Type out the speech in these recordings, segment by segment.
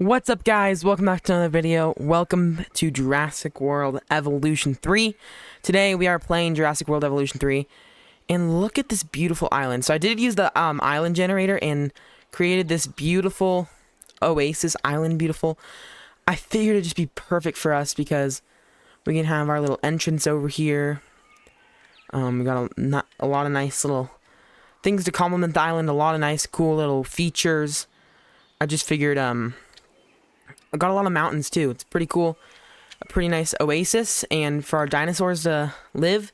What's up, guys? Welcome back to another video. Welcome to Jurassic World Evolution 3. Today we are playing Jurassic World Evolution 3, and look at this beautiful island. So I did use the island generator and created this beautiful oasis island. Beautiful. I figured it'd just be perfect for us because we can have our little entrance over here. We got a lot of nice little things to complement the island. A lot of nice, cool little features. I just figured I got a lot of mountains too. It's pretty cool. A pretty nice oasis, and for our dinosaurs to live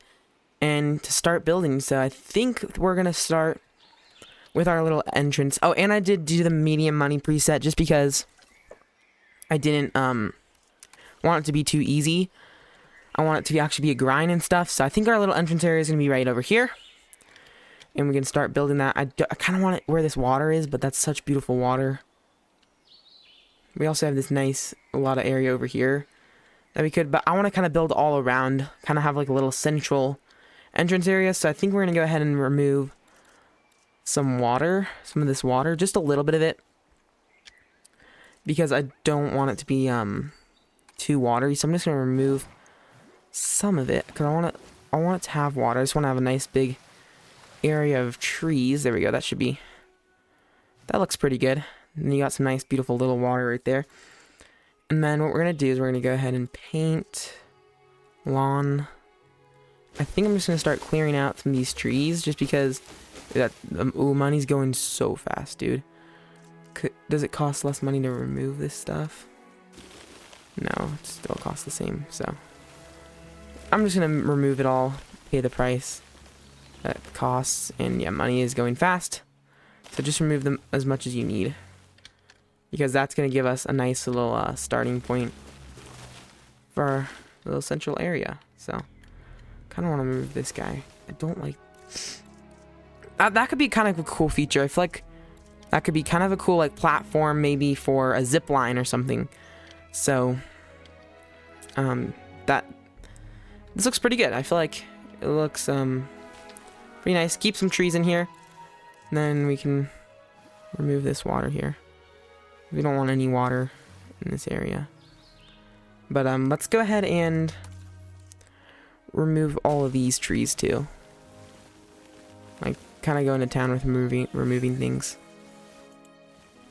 and to start building. So I think we're gonna start with our little entrance. Oh, and I did do the medium money preset just because I didn't want it to be too easy. I want it to actually be a grind and stuff. So I think our little entrance area is gonna be right over here, and we can start building that. I kind of want it where this water is, but that's such beautiful water. We also have this nice, a lot of area over here that we could, but I want to kind of build all around, kind of have like a little central entrance area. So I think we're going to go ahead and remove some water, some of this water, just a little bit of it, because I don't want it to be too watery. So I'm just going to remove some of it because I want it to have water. I just want to have a nice big area of trees. There we go. That looks pretty good. And you got some nice, beautiful little water right there. And then what we're going to do is we're going to go ahead and paint lawn. I think I'm just going to start clearing out some of these trees just because ooh, money's going so fast, dude. Does it cost less money to remove this stuff? No, it still costs the same. So I'm just going to remove it all, pay the price that it costs. And yeah, money is going fast. So just remove them as much as you need, because that's going to give us a nice little starting point for our little central area. So, kind of want to move this guy. I don't like... that could be kind of a cool feature. I feel like that could be kind of a cool like platform maybe for a zip line or something. So, this looks pretty good. I feel like it looks pretty nice. Keep some trees in here. And then we can remove this water here. We don't want any water in this area. But let's go ahead and remove all of these trees too. Like kind of go into town with removing things.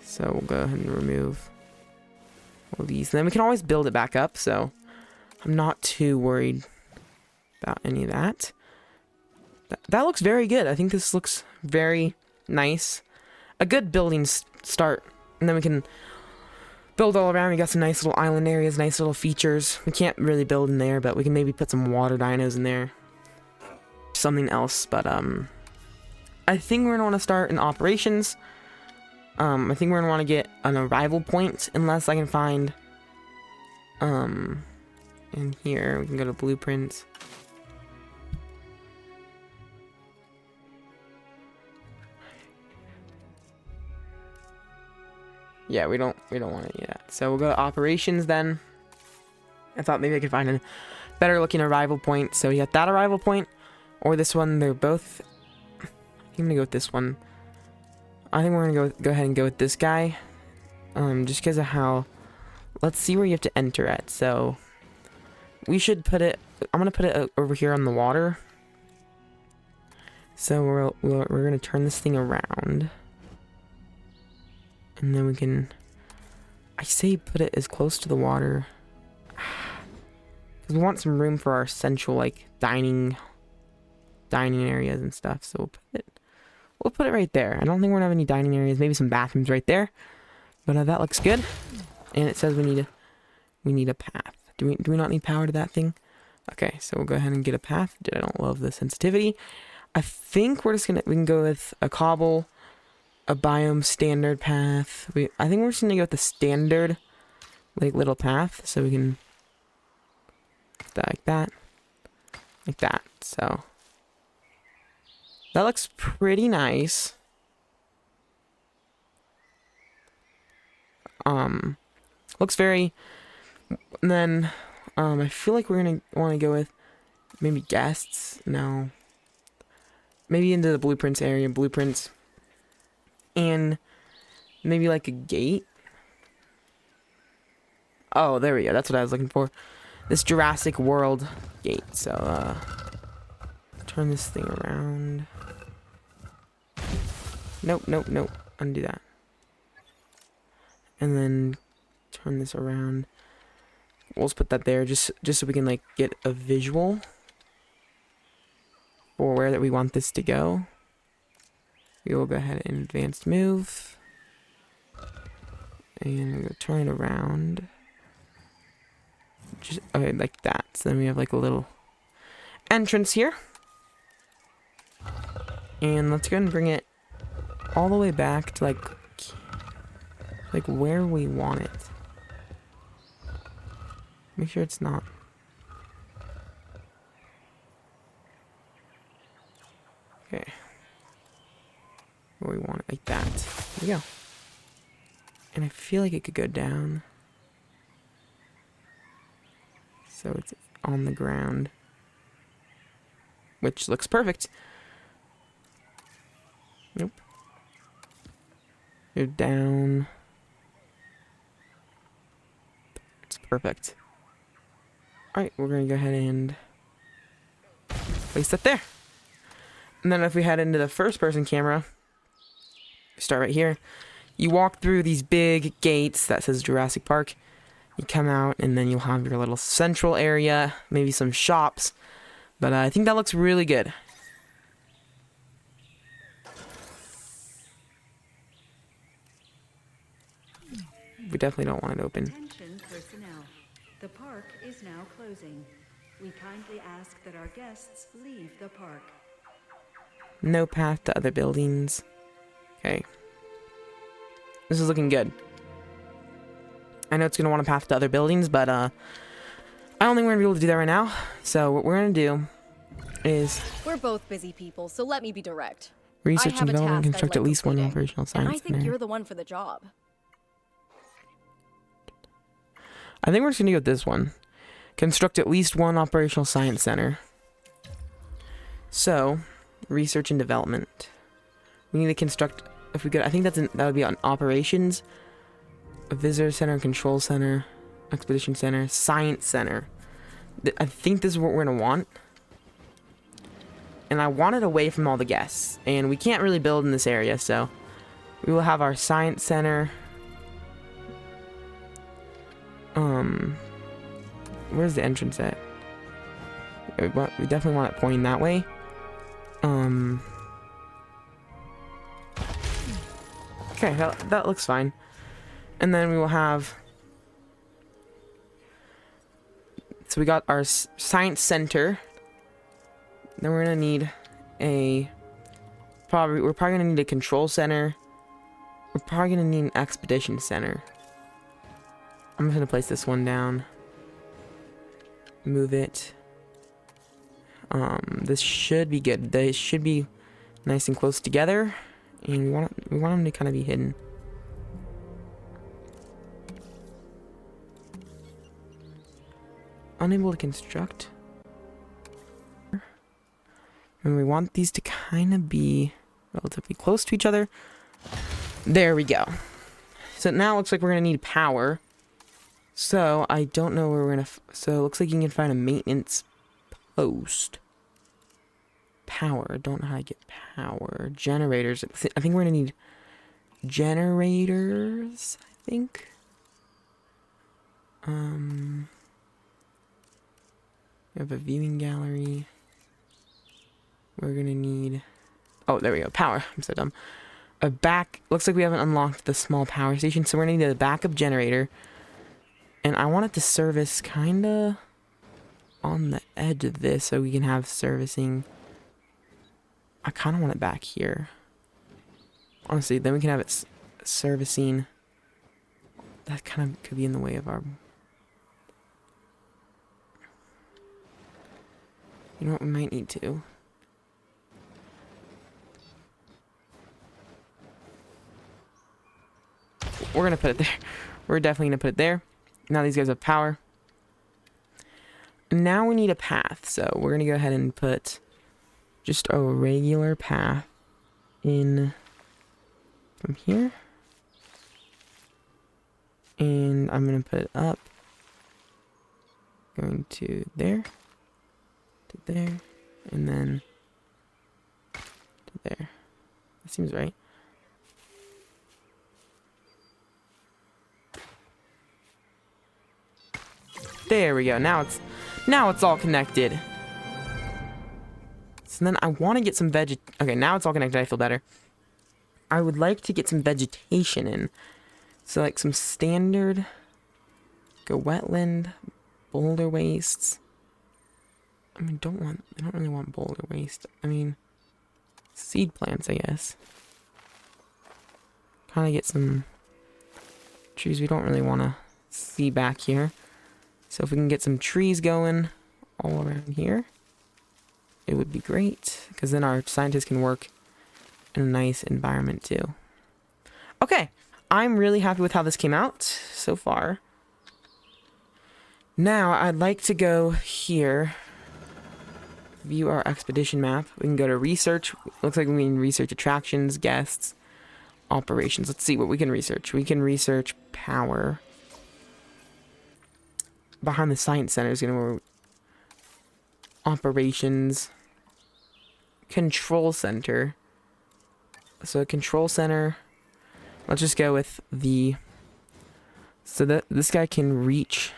So we'll go ahead and remove all these. And then we can always build it back up, so I'm not too worried about any of that. That looks very good. I think this looks very nice. A good building start. And then we can build all around. We got some nice little island areas, nice little features. We can't really build in there, but we can maybe put some water dinos in there. Something else, but I think we're gonna want to start in operations. I think we're gonna want to get an arrival point, unless I can find in here. We can go to blueprints. Yeah, we don't want any of that. So we'll go to operations then. I thought maybe I could find a better looking arrival point. So we got that arrival point or this one. They're both... I think I'm gonna go with this one. I think we're gonna go ahead and go with this guy. Just because of how... Let's see where you have to enter at. So we should put it... I'm gonna put it over here on the water. So we're gonna turn this thing around. And then we can, I say put it as close to the water, because we want some room for our central like dining areas and stuff. So we'll put it right there. I don't think we're gonna have any dining areas. Maybe some bathrooms right there, but that looks good. And it says we need a path. Do we not need power to that thing? Okay, so we'll go ahead and get a path. I don't love the sensitivity. I think we can go with a cobble. A biome standard path. I think we're just gonna go with the standard, like little path, so we can like that. So that looks pretty nice. Looks very. And then I feel like we're gonna want to go with maybe guests. No. Maybe into the blueprints area. Blueprints. And maybe like a gate. Oh, there we go. That's what I was looking for. This Jurassic World gate. So, turn this thing around. Nope, nope, nope. Undo that. And then turn this around. We'll just put that there just so we can like get a visual for where that we want this to go. We will go ahead and advanced move. And we'll turn it around. Just okay, like that. So then we have like a little entrance here. And let's go ahead and bring it all the way back to like where we want it. Make sure it's not. Okay. Where we want it, like that. There we go. And I feel like it could go down. So it's on the ground. Which looks perfect. Nope. Go down. It's perfect. Alright, we're going to go ahead and place that there. And then if we head into the first person camera, start right here. You walk through these big gates that says Jurassic Park. You come out and then you'll have your little central area, maybe some shops. But I think that looks really good. We definitely don't want it open. Attention personnel. The park is now closing. We kindly ask that our guests leave the park. No path to other buildings. Okay. This is looking good. I know it's going to want a path to other buildings, but I don't think we're going to be able to do that right now. So what we're going to do is... We're both busy people, so let me be direct. Research and development, construct at least one completing, operational science and I think center. you're the one for the job. I think we're just going to go with this one. Construct at least one operational science center. So, research and development. We need to construct, if we could, I think that would be on operations, a visitor center, control center, expedition center, science center. I think this is what we're going to want. And I want it away from all the guests. And we can't really build in this area, so we will have our science center. Where's the entrance at? We definitely want it pointing that way. Okay, that looks fine. And then we will have... So we got our science center. Then we're gonna need we're probably gonna need a control center. We're probably gonna need an expedition center. I'm just gonna place this one down. Move it. This should be good. They should be nice and close together, and we want them to kind of be hidden. Unable to construct. And we want these to kind of be relatively close to each other. There we go. So now it looks like we're gonna need power. So, I don't know where we're gonna... So, it looks like you can find a maintenance post. Power. I don't know how to get power. Generators. I think we're gonna need generators, I think. We have a viewing gallery. We're gonna need... Oh, there we go. Power. I'm so dumb. Looks like we haven't unlocked the small power station, so we're gonna need a backup generator. And I want it to service kinda on the edge of this so we can have servicing. I kinda want it back here. Honestly, then we can have it servicing. That kind of could be in the way of our... You know what, we might need to. We're gonna put it there. We're definitely gonna put it there. Now these guys have power. Now we need a path, so we're gonna go ahead and put just a regular path in from here. And I'm gonna put it up Going to there. To there. And then to there. That seems right. There we go. Now it's all connected. So then I want to get some okay, now it's all connected. I feel better. I would like to get some vegetation in. So like some standard, go wetland, boulder wastes. I mean, I don't really want boulder waste. I mean, seed plants, I guess. Kind of get some trees we don't really want to see back here. So if we can get some trees going all around here, it would be great, because then our scientists can work in a nice environment too. Okay, I'm really happy with how this came out so far. Now I'd like to go here, view our expedition map. We can go to research. Looks like we can research attractions, guests, operations. Let's see what we can research. We can research power. Behind the science center is going to operations, control center. So control center, let's just go with so that this guy can reach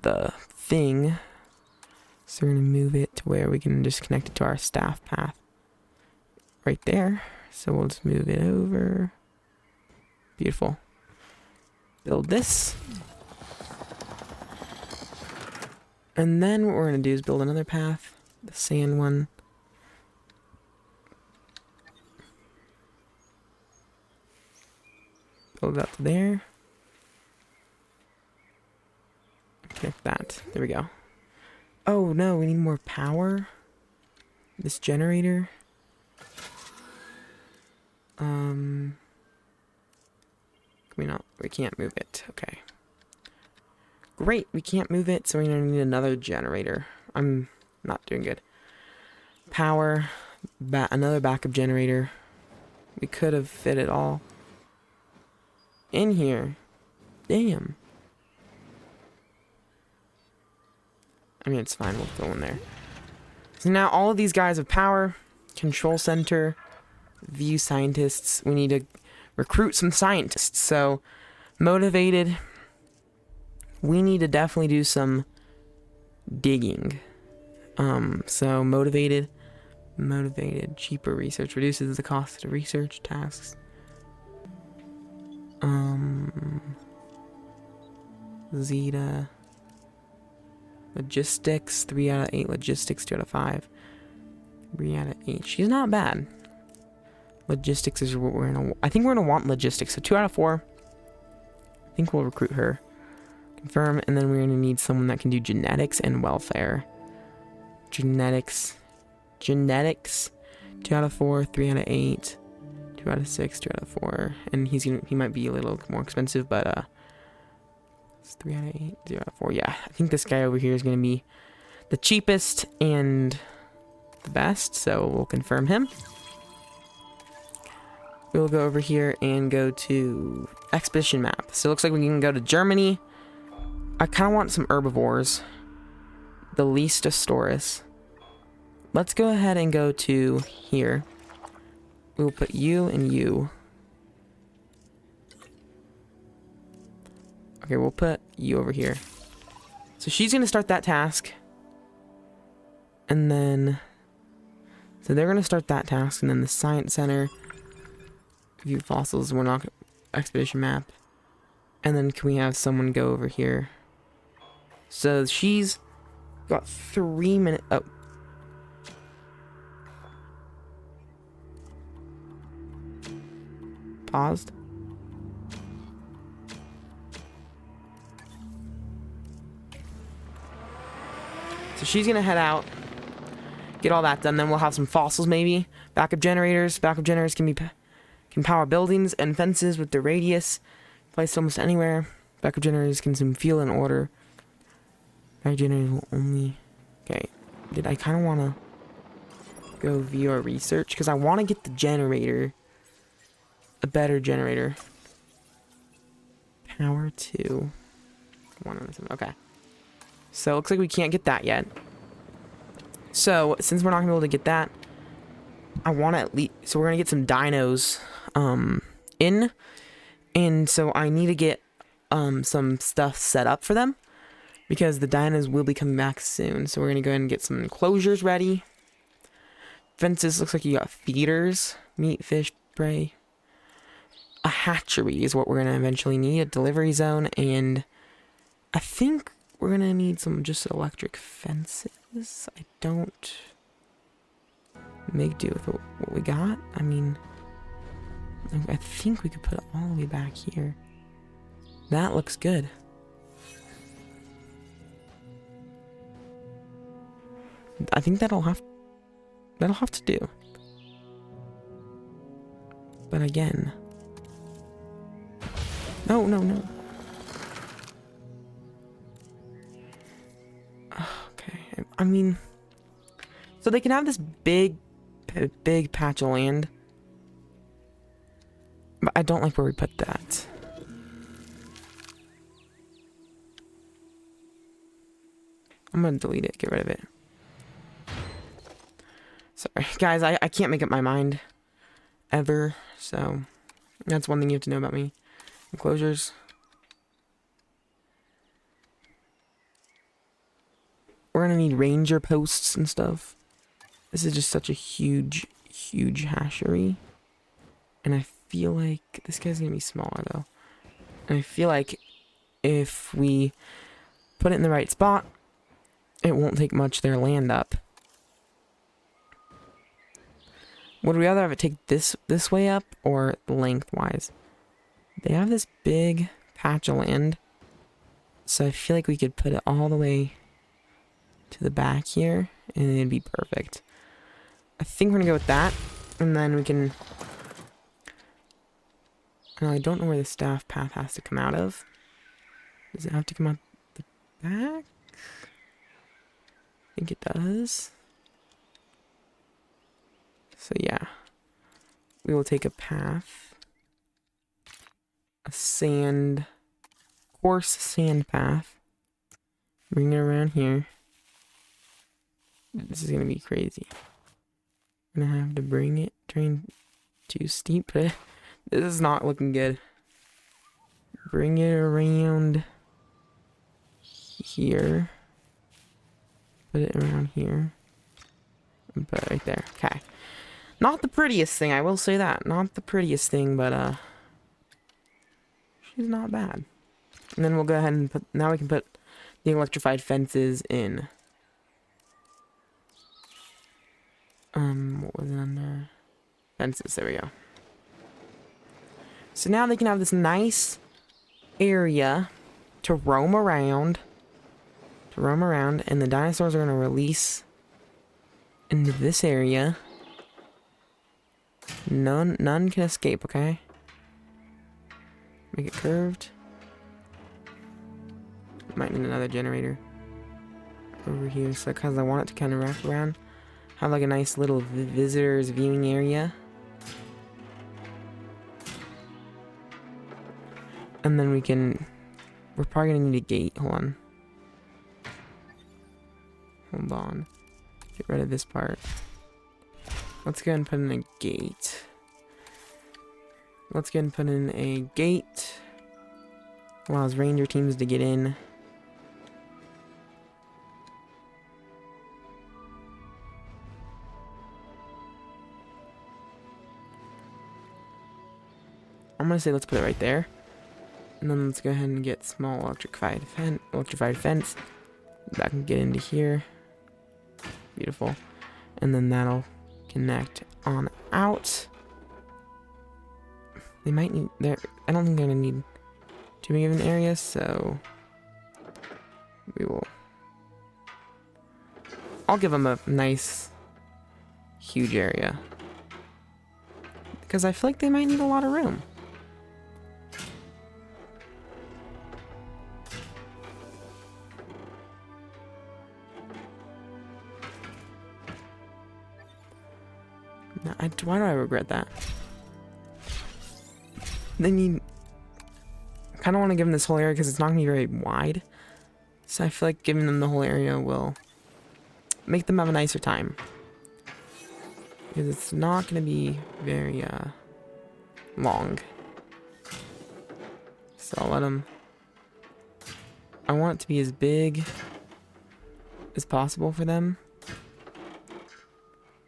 the thing. So we're going to move it to where we can just connect it to our staff path right there. So we'll just move it over. Beautiful. Build this. And then what we're going to do is build another path, the sand one. Build it up to there. Connect that. There we go. Oh no, we need more power. This generator. Can we not? We can't move it. Okay. Great, we can't move it, so we're gonna need another generator. I'm not doing good. Power, another backup generator. We could have fit it all in here. Damn. I mean, it's fine, we'll throw in there. So now all of these guys have power, control center, view scientists. We need to recruit some scientists, so motivated. We need to definitely do some digging. So motivated, cheaper research reduces the cost of research tasks. Zeta, logistics, 3 out of 8, logistics, 2 out of 5, 3 out of 8. She's not bad. Logistics is what we're gonna, I think we're gonna want logistics, so 2 out of 4. I think we'll recruit her. Confirm, and then we're going to need someone that can do genetics and welfare. Genetics, 2 out of 4, 3 out of 8, 2 out of 6, 2 out of 4, and he might be a little more expensive, but it's 3 out of 8, 0 out of 4. Yeah, I think this guy over here is going to be the cheapest and the best, so we'll confirm him. We'll go over here and go to expedition map. So it looks like we can go to Germany. I kind of want some herbivores. The Leastosaurus. Let's go ahead and go to here. We'll put you and you. Okay, we'll put you over here. So she's going to start that task. And then... So they're going to start that task. And then the Science Center. View fossils. We're not... Expedition map. And then can we have someone go over here? So she's got 3 minutes. Oh. Paused. So she's gonna head out, get all that done. Then we'll have some fossils, maybe backup generators. Backup generators can power buildings and fences with the radius placed almost anywhere. Backup generators can consume fuel and order. Backup generators will only... Okay. I kind of want to go view our research because I want to get the generator. A better generator. Power 2. 1 on this one. Okay. So it looks like we can't get that yet. So since we're not gonna be able to get that, I want to at least, so we're gonna get some dinos in, and so I need to get some stuff set up for them because the dinos will be coming back soon. So we're gonna go ahead and get some enclosures ready. Fences, looks like you got feeders, meat, fish, prey. A hatchery is what we're gonna eventually need, a delivery zone, and I think we're gonna need some just electric fences. I don't make do with what we got. I mean, I think we could put it all the way back here. That looks good. I think that'll have to do. But again, no. Okay, I mean, so they can have this big patch of land, but I don't like where we put that. I'm gonna delete it, get rid of it. Sorry, guys, I can't make up my mind ever, so that's one thing you have to know about me. Enclosures. We're gonna need ranger posts and stuff. This is just such a huge hatchery. And I feel like this guy's gonna be smaller though. And I feel like if we put it in the right spot, it won't take much their land up. Would we rather have it take this way up or lengthwise? They have this big patch of land, so I feel like we could put it all the way to the back here, and it'd be perfect. I think we're gonna go with that, and then we can... Well, I don't know where the staff path has to come out of. Does it have to come out the back? I think it does. So yeah, we will take a path, a coarse sand path, bring it around here. This is gonna be crazy. I'm gonna have to bring it, train too steep, but this is not looking good. Bring it around here, put it around here, and put it right there. Okay. Not the prettiest thing, I will say that. Not the prettiest thing, but she's not bad. And then we'll go ahead and now we can put the electrified fences in. What was it under? Fences, there we go. So now they can have this nice area to roam around. And the dinosaurs are gonna release into this area. None can escape, okay? Make it curved. Might need another generator over here, so because I want it to kind of wrap around. Have like a nice little visitors viewing area. And then we're probably gonna need a gate. Hold on. Get rid of this part. Let's go ahead and put in a gate. Allows ranger teams to get in. I'm gonna say let's put it right there. And then let's go ahead and get small electrified fence. That can get into here. Beautiful. And then that'll connect on out. They might need I don't think they're gonna need too big of an area, so I'll give them a nice huge area because I feel like they might need a lot of room. Why do I regret that? They need... I kind of want to give them this whole area because it's not going to be very wide. So I feel like giving them the whole area will make them have a nicer time. Because it's not going to be very long. So I'll let them... I want it to be as big as possible for them.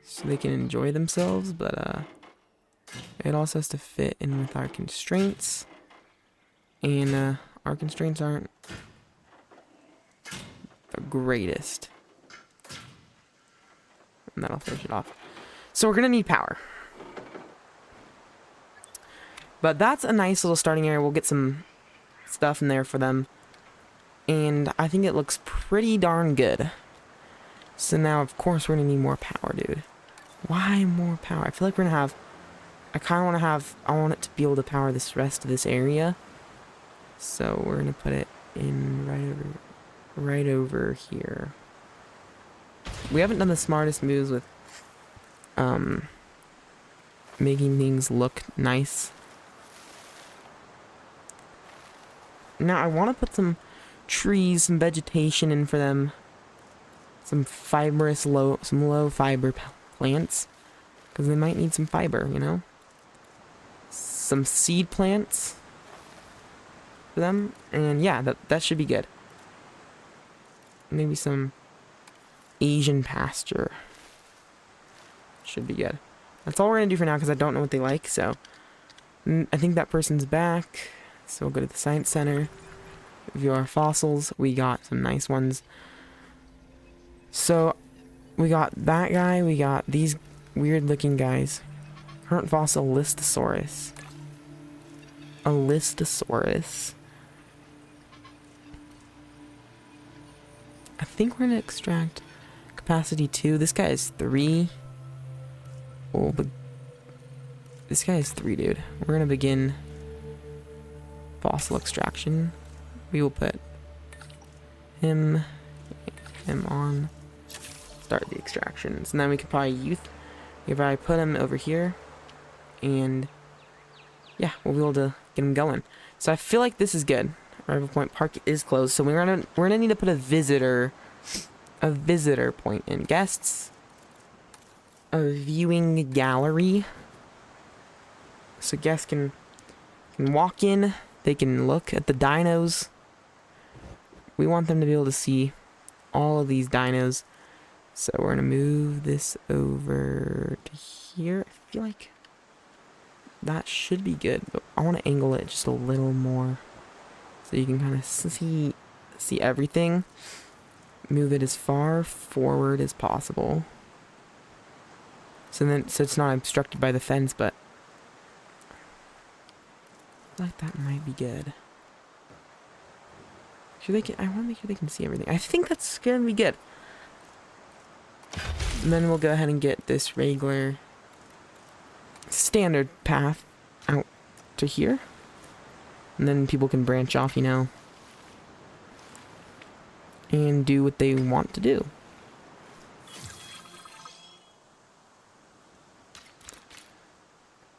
So they can enjoy themselves, but it also has to fit in with our constraints. And our constraints aren't the greatest. And that'll finish it off. So we're going to need power. But that's a nice little starting area. We'll get some stuff in there for them. And I think it looks pretty darn good. So now, of course, we're going to need more power, dude. Why more power? I feel like we're going to have... I want it to be able to power this rest of this area. So we're going to put it in right over here. We haven't done the smartest moves with making things look nice. Now I want to put some trees, some vegetation in for them. Some fibrous, low fiber plants. Because they might need some fiber, you know? Some seed plants for them. And yeah, that should be good. Maybe some Asian pasture. Should be good. That's all we're going to do for now because I don't know what they like. So I think that person's back. So we'll go to the Science Center. View our fossils. We got some nice ones. So we got that guy. We got these weird looking guys. Current fossil Listosaurus. A Listosaurus. I think we're going to extract capacity 2. This guy is 3. Oh, but this guy is 3, dude. We're going to begin fossil extraction. We will put him on. Start the extractions. And then we can probably if I put him over here. And yeah, we'll be able to get him going. So I feel like this is good. Arrival point park is closed. So we're gonna need to put a visitor point in. Guests. A viewing gallery. So guests can walk in. They can look at the dinos. We want them to be able to see all of these dinos. So we're going to move this over to here. I feel like that should be good. But I want to angle it just a little more. So you can kind of see everything. Move it as far forward as possible. So it's not obstructed by the fence, but I feel like that might be good. I want to make sure they can see everything. I think that's gonna be good. And then we'll go ahead and get this regular standard path out to here. And then people can branch off, you know, and do what they want to do.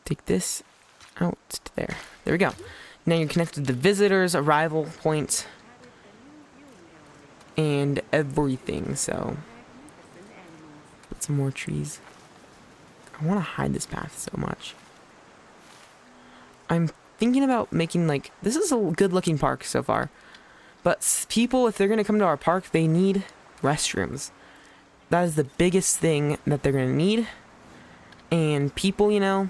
Take this out to there. There we go. Now you're connected to the visitors, arrival points, and everything. So put some more trees. I want to hide this path so much. I'm thinking about making, like, this is a good looking park so far, but people, if they're going to come to our park, they need restrooms. That is the biggest thing that they're going to need. And people, you know,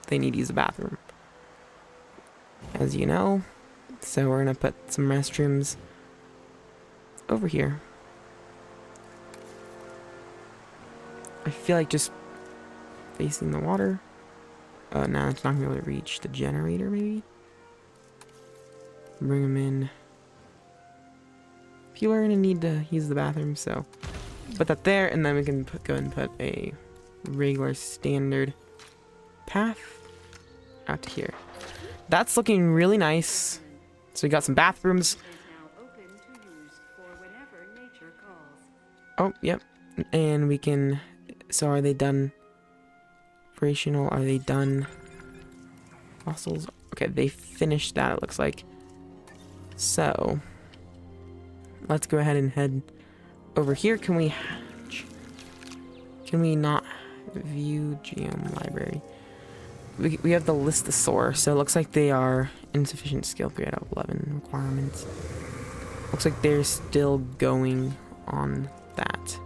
they need to use a bathroom, as you know. So we're going to put some restrooms over here. I feel like just facing the water. No, it's not going to be able to reach the generator, maybe. Bring them in. People are going to need to use the bathroom, so put that there, and then we can go and put a regular standard path out to here. That's looking really nice. So we got some bathrooms. Oh, yep. And we can... So are they done? Operational? Are they done? Fossils? Okay, they finished that, it looks like. So let's go ahead and head over here. Can we hatch? Can we not view geom library? We have the listosaur, so it looks like they are insufficient skill 3 out of 11 requirements. Looks like they're still going on that.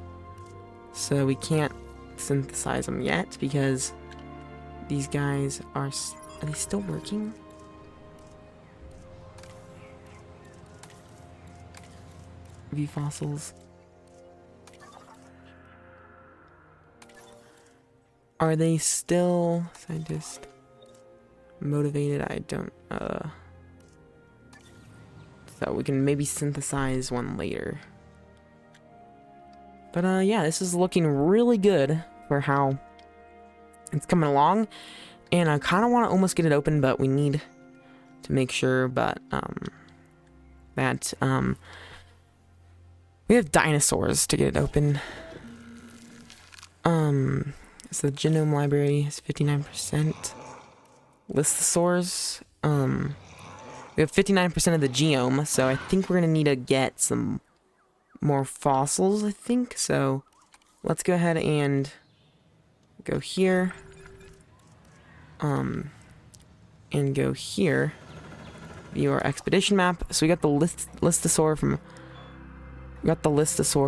So we can't synthesize them yet because these guys are they still working? V fossils. Are they still scientist motivated? I don't so we can maybe synthesize one later. But yeah, this is looking really good for how it's coming along. And I kind of want to almost get it open, but we need to make sure that we have dinosaurs to get it open. So the genome library is 59%. Listosaurs, we have 59% of the geome, so I think we're gonna need to get some more fossils, I think. So let's go ahead and go here. And go here. View our expedition map. So we got the listosaur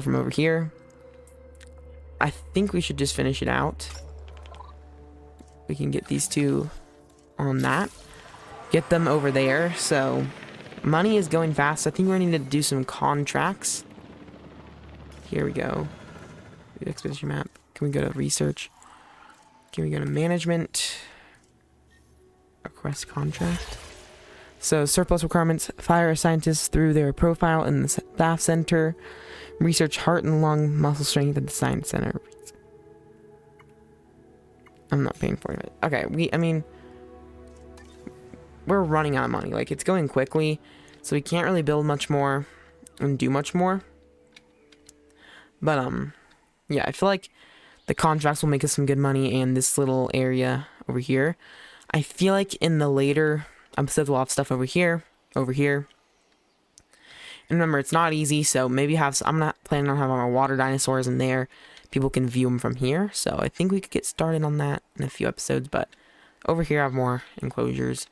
from over here. I think we should just finish it out. We can get these two on that. Get them over there. So money is going fast. I think we're going to need to do some contracts. Here we go. The expedition map. Can we go to research? Can we go to management? Request contract. So surplus requirements. Fire a scientist through their profile in the staff center. Research heart and lung muscle strength at the science center. I'm not paying for it. Okay, we're running out of money. Like, it's going quickly, so we can't really build much more and do much more. But yeah, I feel like the contracts will make us some good money, and this little area over here. I feel like in the later episodes we'll have stuff over here. And remember, it's not easy, so maybe I'm not planning on having our water dinosaurs in there. People can view them from here, so I think we could get started on that in a few episodes, but over here I have more enclosures.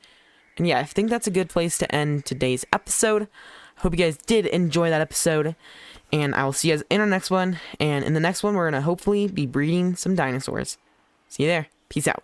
And yeah, I think that's a good place to end today's episode. Hope you guys did enjoy that episode, and I will see you guys in our next one. And in the next one, we're going to hopefully be breeding some dinosaurs. See you there. Peace out.